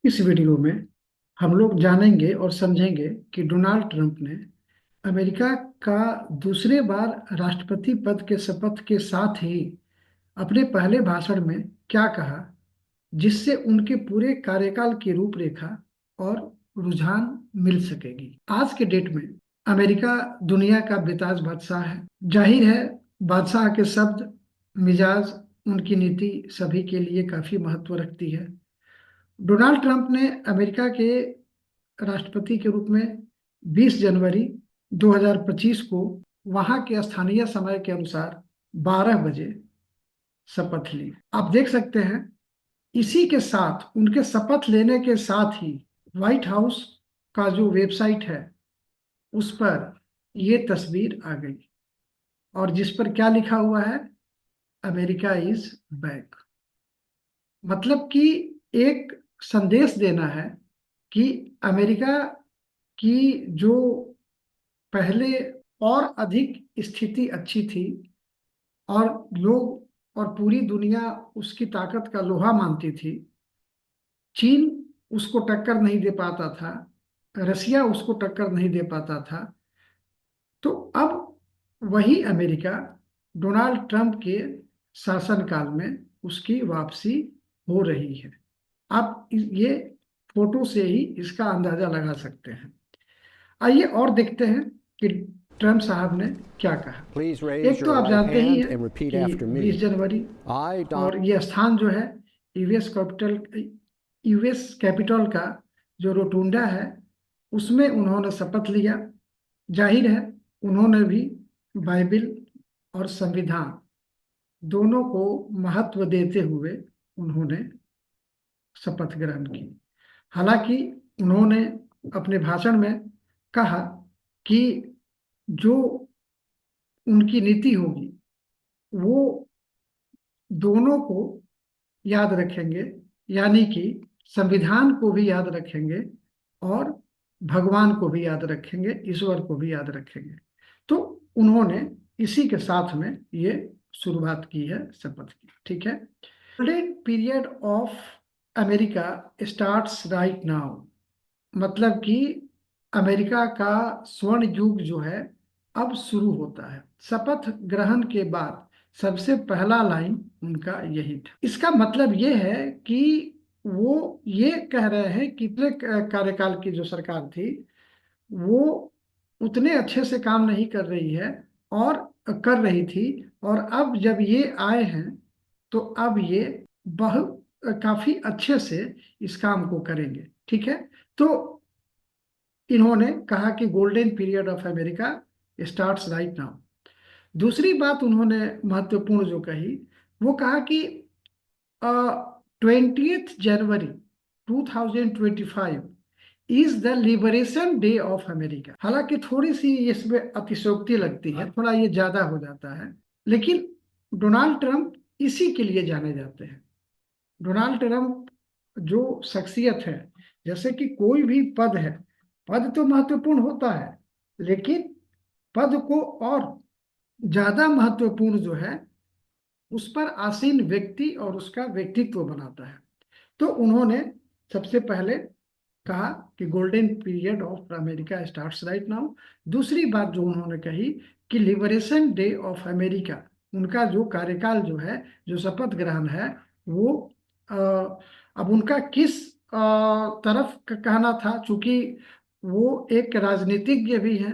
इस वीडियो में हम लोग जानेंगे और समझेंगे कि डोनाल्ड ट्रंप ने अमेरिका का दूसरे बार राष्ट्रपति पद के शपथ के साथ ही अपने पहले भाषण में क्या कहा, जिससे उनके पूरे कार्यकाल की रूपरेखा और रुझान मिल सकेगी। आज के डेट में अमेरिका दुनिया का बेताज बादशाह है। जाहिर है, बादशाह के शब्द, मिजाज, उनकी नीति सभी के लिए काफी महत्व रखती है। डोनाल्ड ट्रंप ने अमेरिका के राष्ट्रपति के रूप में 20 जनवरी 2025 को वहां के स्थानीय समय के अनुसार 12 बजे शपथ ली। आप देख सकते हैं, इसी के साथ, उनके शपथ लेने के साथ ही व्हाइट हाउस का जो वेबसाइट है उस पर ये तस्वीर आ गई, और जिस पर क्या लिखा हुआ है, अमेरिका इज बैक। मतलब कि एक संदेश देना है कि अमेरिका की जो पहले और अधिक स्थिति अच्छी थी और लोग और पूरी दुनिया उसकी ताकत का लोहा मानती थी, चीन उसको टक्कर नहीं दे पाता था, रसिया उसको टक्कर नहीं दे पाता था, तो अब वही अमेरिका डोनाल्ड ट्रंप के शासनकाल में उसकी वापसी हो रही है। आप ये फोटो से ही इसका अंदाजा लगा सकते हैं। आइए और देखते हैं कि ट्रंप साहब ने क्या कहा। Please raise एक तो your आप right जानते ही hand हैं and repeat कि after 20 me. January I, Don. और ये स्थान जो है यूएस कैपिटल का जो रोटुंडा है, उसमें उन्होंने शपथ लिया। जाहिर है, उन्होंने भी बाइबिल और संविधान दोनों को महत्व देते हुए उन्होंने शपथ ग्रहण की। हालांकि उन्होंने अपने भाषण में कहा कि जो उनकी नीति होगी वो दोनों को याद रखेंगे, यानी कि संविधान को भी याद रखेंगे और भगवान को भी याद रखेंगे, ईश्वर को भी याद रखेंगे। तो उन्होंने इसी के साथ में ये शुरुआत की है शपथ की। ठीक है। Golden period of America starts right now. मतलब कि अमेरिका का स्वर्ण युग जो है अब शुरू होता है। शपथ ग्रहण के बाद सबसे पहला लाइन उनका यही था। इसका मतलब ये है कि वो ये कह रहे हैं कि पिछले कार्यकाल की जो सरकार थी वो उतने अच्छे से काम नहीं कर रही है और कर रही थी, और अब जब ये आए हैं तो अब ये बहुत काफी अच्छे से इस काम को करेंगे। ठीक है। तो इन्होंने कहा कि golden period of America starts right now. दूसरी बात उन्होंने महत्वपूर्ण जो कही, वो कहा कि 20 जनवरी 2025 is the liberation day of America. हालांकि थोड़ी सी इसमें अतिशयोक्ति लगती है, थोड़ा ये ज्यादा हो जाता है, लेकिन डोनाल्ड ट्रंप इसी के लिए जाने जाते हैं। डोनाल्ड ट्रंप जो शख्सियत है, जैसे कि कोई भी पद है, पद तो महत्वपूर्ण होता है, लेकिन पद को और ज्यादा महत्वपूर्ण जो है उस पर आसीन व्यक्ति और उसका व्यक्तित्व बनाता है। तो उन्होंने सबसे पहले कहा कि golden period of America starts right now. दूसरी बात जो उन्होंने कही कि लिबरेशन डे ऑफ अमेरिका, उनका जो कार्यकाल जो है, जो शपथ ग्रहण है, वो अ, अब उनका किस तरफ का कहना था, चूंकि वो एक राजनीतिज्ञ भी हैं,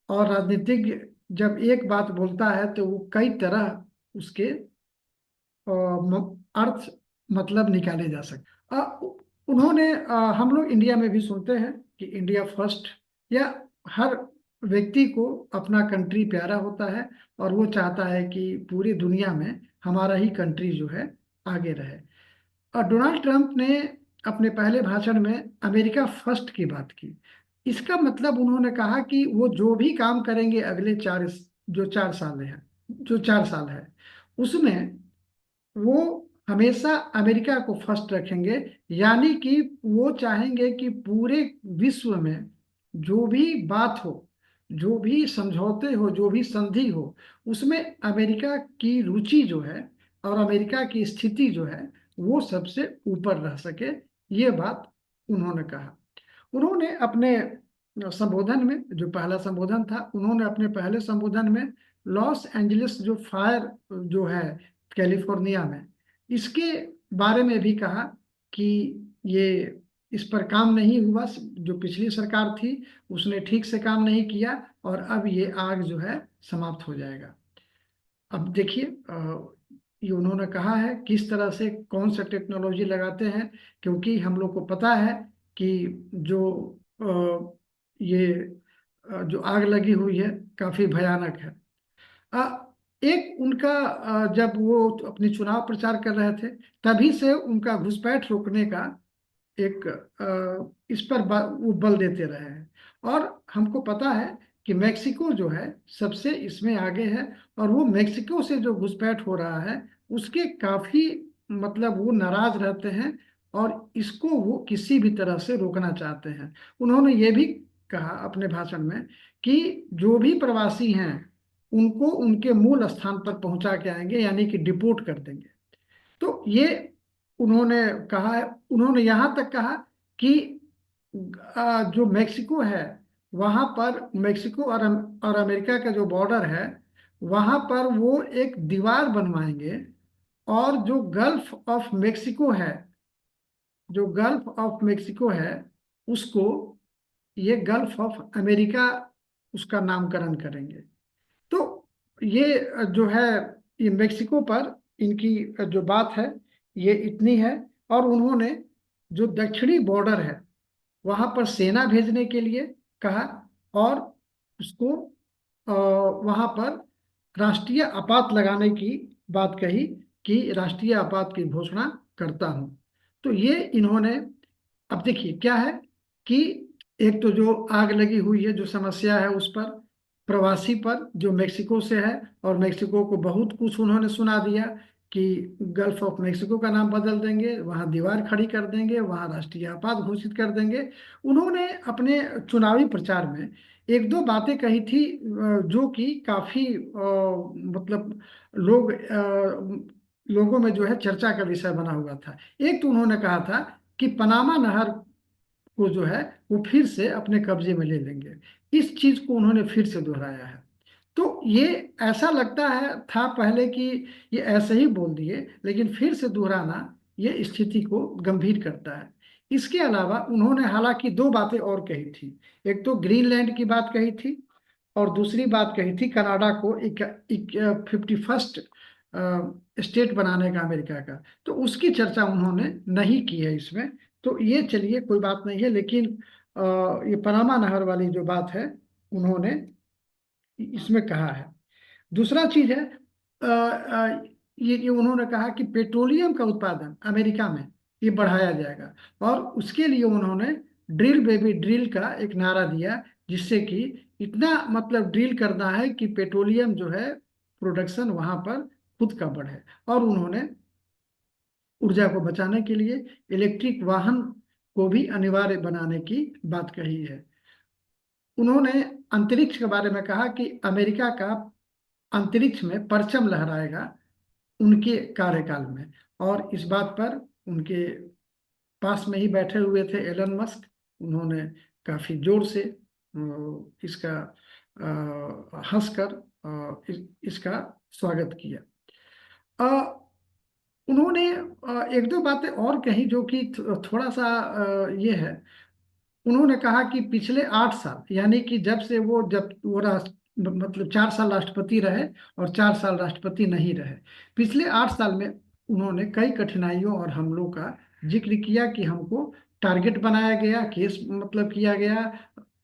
और राजनीतिज्ञ जब एक बात बोलता है तो वो कई तरह उसके अर्थ मतलब निकाले जा सकते। उन्होंने हम लोग इंडिया में भी सुनते हैं कि इंडिया फर्स्ट, या हर व्यक्ति को अपना कंट्री प्यारा होता है और वो चाहता है कि पूरी दुनिया में हमारा ही कंट्री जो है आगे रहे। और डोनाल्ड ट्रंप ने अपने पहले भाषण में अमेरिका फर्स्ट की बात की। इसका मतलब उन्होंने कहा कि वो जो भी काम करेंगे अगले जो 4 साल है, उसमें वो हमेशा अमेरिका को फर्स्ट रखेंगे। यानी कि वो चाहेंगे कि पूरे विश्व में जो भी बात हो, जो भी समझौते हो, जो भी संधि हो, उसमें अमेरिका की रुचि जो है और अमेरिका की स्थिति जो है वो सबसे ऊपर रह सके। ये बात उन्होंने कहा। उन्होंने अपने संबोधन में, जो पहला संबोधन था, उन्होंने अपने पहले संबोधन में लॉस एंजलिस जो फायर जो है कैलिफोर्निया में, इसके बारे में भी कहा कि ये इस पर काम नहीं हुआ, जो पिछली सरकार थी उसने ठीक से काम नहीं किया, और अब ये आग जो है समाप्त हो जाएगा। अब देखिए, ये उन्होंने कहा है किस तरह से कौन सा टेक्नोलॉजी लगाते हैं, क्योंकि हम लोग को पता है कि जो ये जो आग लगी हुई है काफी भयानक है। एक उनका जब वो अपनी चुनाव प्रचार कर रहे थे, तभी से उनका घुसपैठ रोकने का एक इस पर वो बल देते रहे हैं। और हमको पता है कि मेक्सिको जो है सबसे इसमें आगे है, और वो मेक्सिको से जो घुसपैठ हो रहा है उसके काफी मतलब वो नाराज रहते हैं, और इसको वो किसी भी तरह से रोकना चाहते हैं। उन्होंने ये भी कहा अपने भाषण में कि जो भी प्रवासी हैं उनको उनके मूल स्थान पर पहुंचा के आएंगे, यानी कि डिपोर्ट कर देंगे। तो ये उन्होंने कहा है। उन्होंने यहाँ तक कहा कि जो मेक्सिको है वहाँ पर, मेक्सिको और अमेरिका का जो बॉर्डर है वहाँ पर वो एक दीवार बनवाएंगे, और जो गल्फ ऑफ मेक्सिको है, जो गल्फ ऑफ मेक्सिको है उसको ये गल्फ ऑफ अमेरिका उसका नामकरण करेंगे। तो ये जो है, ये मेक्सिको पर इनकी जो बात है ये इतनी है। और उन्होंने जो दक्षिणी बॉर्डर है वहां पर सेना भेजने के लिए कहा, और उसको वहां पर राष्ट्रीय आपात लगाने की बात कही कि राष्ट्रीय आपात की घोषणा करता हूं। तो ये इन्होंने, अब देखिए क्या है कि एक तो जो आग लगी हुई है, जो समस्या है उस पर, प्रवासी पर जो मेक्सिको से है, और मेक्सिको को बहुत कुछ उन्होंने सुना दिया कि गल्फ ऑफ मेक्सिको का नाम बदल देंगे, वहां दीवार खड़ी कर देंगे, वहां राष्ट्रीय आपात घोषित कर देंगे। उन्होंने अपने चुनावी प्रचार में एक दो बातें कही थी जो कि काफी मतलब लोगों में जो है चर्चा का विषय बना हुआ था। एक तो उन्होंने कहा था कि पनामा नहर को जो है वो फिर से अपने कब्जे में ले लेंगे। इस चीज को उन्होंने फिर से दोहराया है। तो ये ऐसा लगता है था पहले कि ये ऐसे ही बोल दिए, लेकिन फिर से दोहराना ये स्थिति को गंभीर करता है। इसके अलावा उन्होंने हालांकि दो बातें और कही थी। एक तो ग्रीनलैंड की बात कही थी, और दूसरी बात कही थी कनाडा को एक 51st स्टेट बनाने का अमेरिका का। तो उसकी चर्चा उन्होंने नहीं की है इसमें। तो ये चलिए कोई बात नहीं है, लेकिन ये पनामा नहर वाली जो बात है उन्होंने इसमें कहा है। दूसरा चीज है, ये उन्होंने कहा कि पेट्रोलियम का उत्पादन अमेरिका में ये बढ़ाया जाएगा, और उसके लिए उन्होंने ड्रिल बेबी ड्रिल का एक नारा दिया, जिससे कि इतना मतलब ड्रिल करना है कि पेट्रोलियम जो है प्रोडक्शन वहां पर खुद का बढ़े। और उन्होंने ऊर्जा को बचाने के लिए इलेक्ट्रिक वाहन को भी अनिवार्य बनाने की बात कही है। उन्होंने अंतरिक्ष के बारे में कहा कि अमेरिका का अंतरिक्ष में परचम लहराएगा उनके कार्यकाल में। और इस बात पर उनके पास में ही बैठे हुए थे एलन मस्क, उन्होंने काफी जोर से इसका हंसकर इसका स्वागत किया। अ, उन्होंने एक दो बातें और कही जो कि थोड़ा सा ये है। उन्होंने कहा कि पिछले 8 साल, यानी कि जब वो राष्ट्र मतलब 4 साल राष्ट्रपति रहे और 4 साल राष्ट्रपति नहीं रहे, पिछले 8 साल में उन्होंने कई कठिनाइयों और हमलों का जिक्र किया कि हमको टारगेट बनाया गया, केस मतलब किया गया,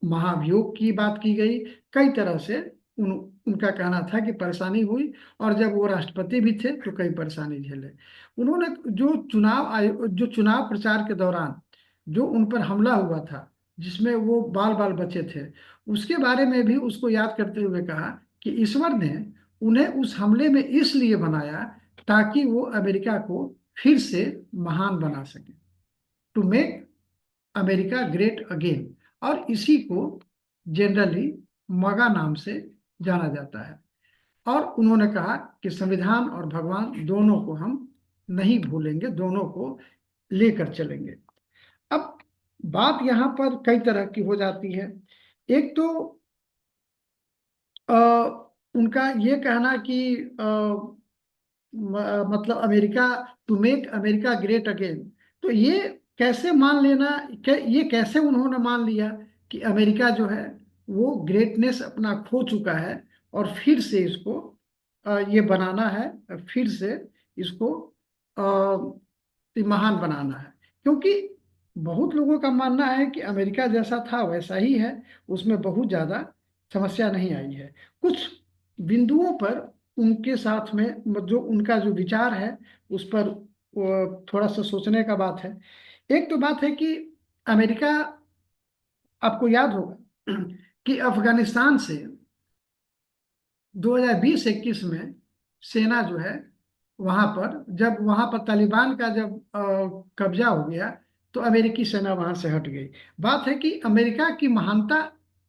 महाभियोग की बात की गई, कई तरह से उन उनका कहना था कि परेशानी हुई। और जब वो राष्ट्रपति भी थे तो कई परेशानी झेले। उन्होंने जो चुनाव प्रचार के दौरान जो उन पर हमला हुआ था, जिसमें वो बाल बाल बचे थे, उसके बारे में भी उसको याद करते हुए कहा कि ईश्वर ने उन्हें उस हमले में इसलिए बनाया ताकि वो अमेरिका को फिर से महान बना सके, to make America great again. और इसी को जनरली मगा नाम से जाना जाता है। और उन्होंने कहा कि संविधान और भगवान दोनों को हम नहीं भूलेंगे, दोनों को लेकर चलेंगे। अब बात यहाँ पर कई तरह की हो जाती है। एक तो अ, उनका ये कहना कि मतलब America, to make America great again. तो ये कैसे मान लेना, ये कैसे उन्होंने मान लिया कि अमेरिका जो है वो ग्रेटनेस अपना खो चुका है और फिर से इसको ये बनाना है, फिर से इसको महान बनाना है। क्योंकि बहुत लोगों का मानना है कि अमेरिका जैसा था वैसा ही है, उसमें बहुत ज़्यादा समस्या नहीं आई है। कुछ बिंदुओं पर उनके साथ में जो उनका जो विचार है उस पर थोड़ा सा सोचने का बात है। एक तो बात है कि अमेरिका, आपको याद होगा कि अफगानिस्तान से 2020-21 में सेना जो है वहां पर, जब वहां पर तालिबान का जब कब्जा हो गया तो अमेरिकी सेना वहां से हट गई। बात है कि अमेरिका की महानता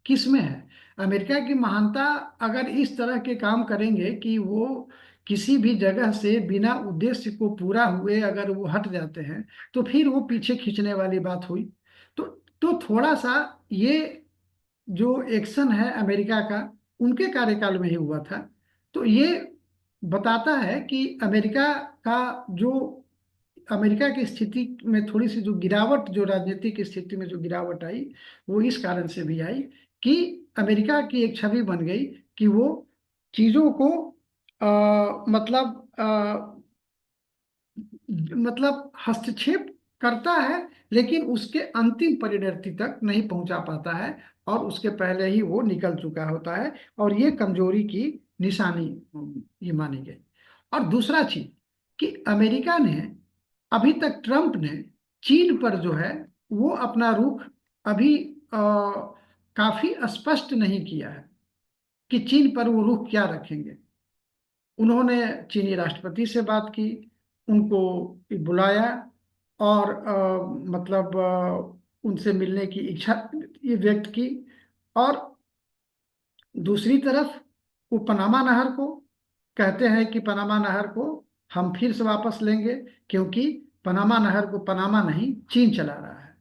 किस में है? अमेरिका की महानता अगर इस तरह के काम करेंगे कि वो किसी भी जगह से बिना उद्देश्य को पूरा हुए अगर वो हट जाते हैं तो फिर वो पीछे खींचने वाली बात हुई। तो थोड़ा सा ये जो एक्शन है अमेरिका का उनके कार्यकाल में ही हुआ था। तो ये बताता है कि अमेरिका का जो, अमेरिका की स्थिति में थोड़ी सी जो गिरावट, जो राजनीतिक स्थिति में जो गिरावट आई वो इस कारण से भी आई कि अमेरिका की एक छवि बन गई कि वो चीजों को मतलब हस्तक्षेप करता है लेकिन उसके अंतिम परिणति तक नहीं पहुंचा पाता है, और उसके पहले ही वो निकल चुका होता है। और ये कमजोरी की निशानी ये मानी गई। और दूसरा चीज कि अमेरिका ने अभी तक, ट्रम्प ने चीन पर जो है वो अपना रुख अभी काफी स्पष्ट नहीं किया है कि चीन पर वो रुख क्या रखेंगे। उन्होंने चीनी राष्ट्रपति से बात की, उनको बुलाया और मतलब उनसे मिलने की इच्छा ये व्यक्त की। और दूसरी तरफ वो पनामा नहर को कहते हैं कि पनामा नहर को हम फिर से वापस लेंगे, क्योंकि पनामा नहर को पनामा नहीं चीन चला रहा है।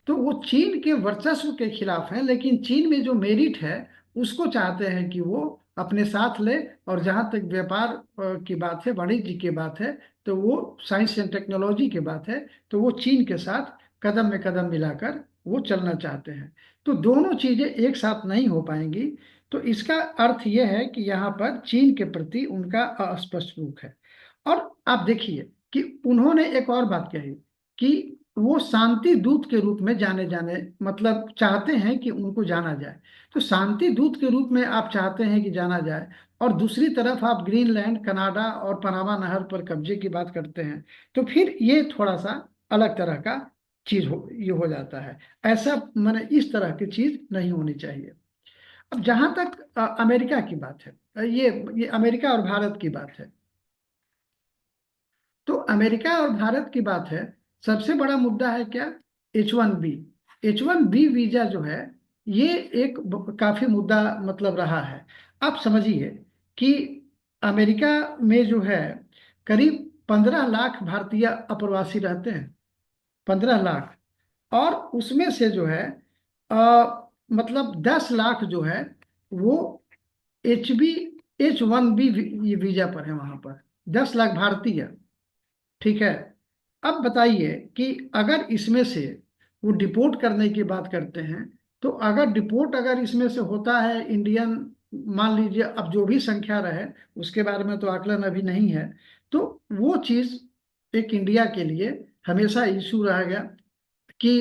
तो वो चीन के वर्चस्व के खिलाफ है, लेकिन चीन में जो मेरिट है उसको चाहते हैं कि वो अपने साथ ले। और जहाँ तक व्यापार की बात है, वाणिज्य की बात है, तो वो साइंस एंड टेक्नोलॉजी की बात है, तो वो चीन के साथ कदम में कदम मिलाकर वो चलना चाहते हैं। तो दोनों चीजें एक साथ नहीं हो पाएंगी। तो इसका अर्थ यह है कि यहाँ पर चीन के प्रति उनका अस्पष्ट रुख है। और आप देखिए कि उन्होंने एक और बात कही कि वो शांति दूत के रूप में जाने जाने, मतलब चाहते हैं कि उनको जाना जाए। तो शांति दूत के रूप में आप चाहते हैं कि जाना जाए, और दूसरी तरफ आप ग्रीनलैंड, कनाडा और पनामा नहर पर कब्जे की बात करते हैं, तो फिर ये थोड़ा सा अलग तरह का चीज ये हो जाता है। ऐसा मैंने इस तरह की चीज नहीं होनी चाहिए। अब जहां तक अमेरिका की बात है, ये अमेरिका और भारत की बात है। तो अमेरिका और भारत की बात है, सबसे बड़ा मुद्दा है क्या? H1B। H1B वीजा जो है ये एक काफी मुद्दा मतलब रहा है। आप समझिए कि अमेरिका में जो है करीब 15 लाख भारतीय अप्रवासी रहते हैं, 15 लाख। और उसमें से जो है मतलब 10 लाख जो है वो H1B ये वीजा पर है वहां पर, 10 लाख भारतीय। ठीक है। अब बताइए कि अगर इसमें से वो डिपोर्ट करने की बात करते हैं, तो अगर डिपोर्ट अगर इसमें से होता है इंडियन, मान लीजिए अब जो भी संख्या रहे, उसके बारे में तो आकलन अभी नहीं है, तो वो चीज एक इंडिया के लिए हमेशा इशू रहेगा कि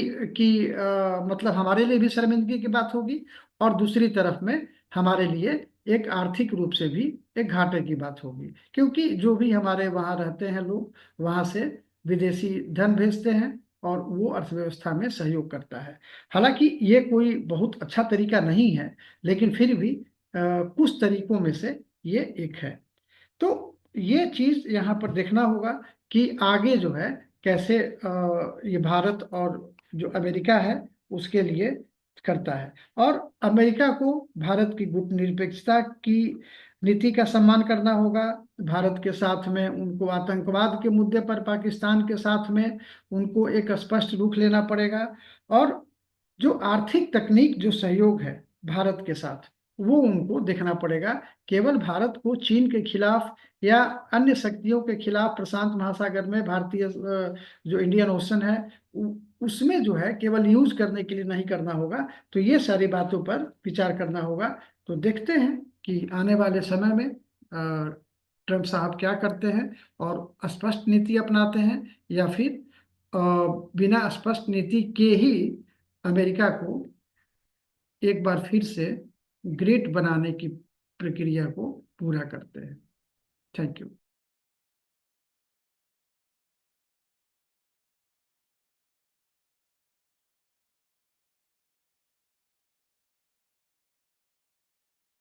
मतलब हमारे लिए भी शर्मिंदगी की बात होगी, और दूसरी तरफ में हमारे लिए एक आर्थिक रूप से भी एक घाटे की बात होगी, क्योंकि जो भी हमारे वहाँ रहते हैं लोग, वहाँ से विदेशी धन भेजते हैं और वो अर्थव्यवस्था में सहयोग करता है। हालांकि ये कोई बहुत अच्छा तरीका नहीं है, लेकिन फिर भी कुछ तरीकों में से ये एक है। तो ये चीज यहाँ पर देखना होगा कि आगे जो है कैसे ये भारत और जो अमेरिका है उसके लिए करता है। और अमेरिका को भारत की गुटनिरपेक्षता की नीति का सम्मान करना होगा भारत के साथ में, उनको आतंकवाद के मुद्दे पर पाकिस्तान के साथ में उनको एक स्पष्ट रुख लेना पड़ेगा। और जो आर्थिक तकनीक जो सहयोग है भारत के साथ, वो उनको देखना पड़ेगा। केवल भारत को चीन के खिलाफ या अन्य शक्तियों के खिलाफ प्रशांत महासागर में भारतीय जो इंडियन ओशन है उसमें जो है केवल यूज करने के लिए नहीं करना होगा। तो ये सारी बातों पर विचार करना होगा। तो देखते हैं कि आने वाले समय में ट्रम्प साहब क्या करते हैं, और स्पष्ट नीति अपनाते हैं या फिर अ, बिना स्पष्ट नीति के ही अमेरिका को एक बार फिर से ग्रेट बनाने की प्रक्रिया को पूरा करते हैं। Thank you.